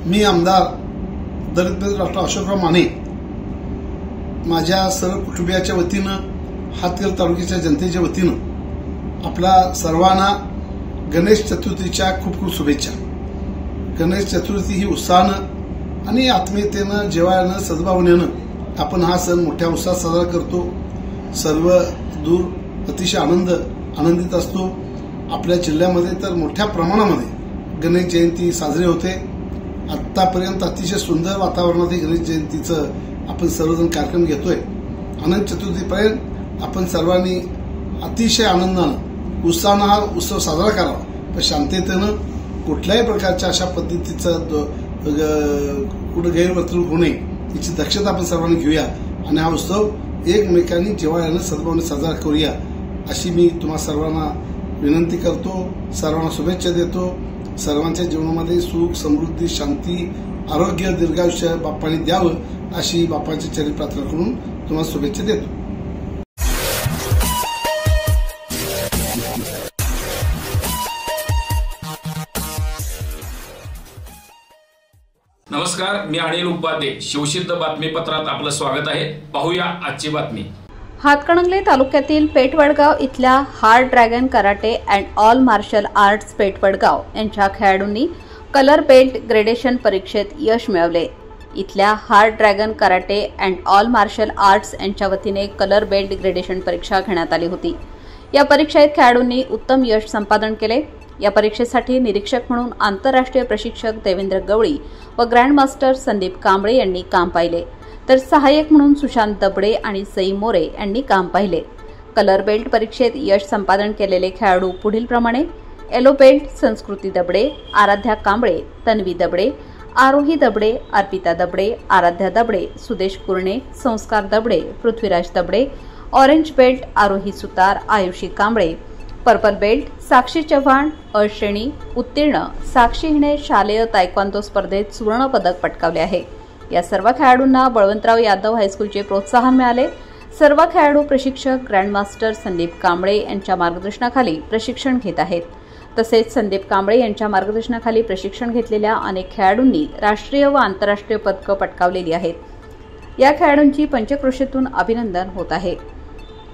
मी आमदार दलित डॉक्टर अशोकराव माने माझ्या सर्व कुटुंबियाच्या वतीनं हातकल तालुक्याच्या जनतेच्या वतीनं आपला सर्वांना गणेश चतुर्थीच्या खूप खूप शुभेच्छा। गणेश चतुर्थी ही उत्साहानं आणि आत्मीयतेनं जेवायनं सद्भावनेनं आपण हा सण मोठ्या उत्साहात साजरा करतो। सर्व दूर अतिशय आनंदित असतो। आपल्या जिल्ह्यामध्ये तर मोठ्या प्रमाणामध्ये गणेश जयंती साजरी होते। आतापर्यंत अतिशय सुंदर वातावरणात गणेश जयंतीचं आपण सर्वजण कार्यक्रम घेतोय। अनंत चतुर्थीपर्यंत आपण सर्वांनी अतिशय आनंदानं उत्साहानं हा उत्सव साजरा करावा, पण शांततेनं कुठल्याही प्रकारच्या अशा पद्धतीचं कुठं गैरवर्तणूक होऊ नये याची दक्षता आपण सर्वांनी घेऊया आणि हा उत्सव एकमेकांनी जिव्हाळ्यानं सद्भावनेनं साजरा करूया अशी मी तुम्हा सर्वांना विनंती करतो। सर्वांना शुभेच्छा देतो। सर्वांच्या जीवनामध्ये सुख, समृद्धी, शांती, आरोग्य, दीर्घायुष्य बाप्पांनी द्यावं अशी बाप्पाची चरणी प्रार्थना करून तुम्हाला शुभेच्छा देतो। नमस्कार, मी अनिल उपाध्ये, शिवसिद्ध बातमीपत्रात आपलं स्वागत आहे। पाहूया आजची बातमी। हातकणंगले तालुक्यातील पेठवडगाव इथल्या hard dragon karate and all martial arts Pethvadgaon यांच्या खेळाडूंनी कलर बेल्ट ग्रेडेशन परीक्षेत यश मिळवले। इथल्या hard dragon karate and all martial arts यांच्या वतीने कलर बेल्ट ग्रेडेशन परीक्षा घेण्यात आली होती। या परीक्षेत खेळाडूंनी उत्तम यश संपादन केले। या परीक्षेसाठी निरीक्षक म्हणून आंतरराष्ट्रीय प्रशिक्षक देवेंद्र गवळी व ग्रँडमास्टर संदीप कांबळे यांनी काम पाहिले, तर सहाय्यक म्हणून सुशांत दबडे आणि सई मोरे यांनी काम पाहिले। कलर बेल्ट परीक्षेत यश संपादन केलेले खेळाडू पुढीलप्रमाणे: येलो बेल्ट संस्कृती दबडे, आराध्या कांबळे, तन्वी दबडे, आरोही दबडे, अर्पिता दबडे, आराध्या दबडे, सुदेश कुरणे, संस्कार दबडे, पृथ्वीराज दबडे, ऑरेंज बेल्ट आरोही सुतार, आयुषी कांबळे, पर्पल बेल्ट साक्षी चव्हाण, अ श्रेणी उत्तीर्ण साक्षी हिने शालेय तायक्वांदो स्पर्धेत सुवर्ण पदक पटकावले आहे। या सर्व खेळाडूंना बळवंतराव यादव हायस्कूलचे प्रोत्साहन मिळाले। सर्व खेळाडू प्रशिक्षक ग्रँडमास्टर संदीप कांबळे यांच्या मार्गदर्शनाखाली प्रशिक्षण घेत आहेत। तसेच संदीप कांबळे यांच्या मार्गदर्शनाखाली प्रशिक्षण घेतलेल्या अनेक खेळाडूंनी राष्ट्रीय व आंतरराष्ट्रीय पदकं पटकावलेली आहेत। या खेळाडूंची पंचक्रोशीतून अभिनंदन होत आहे।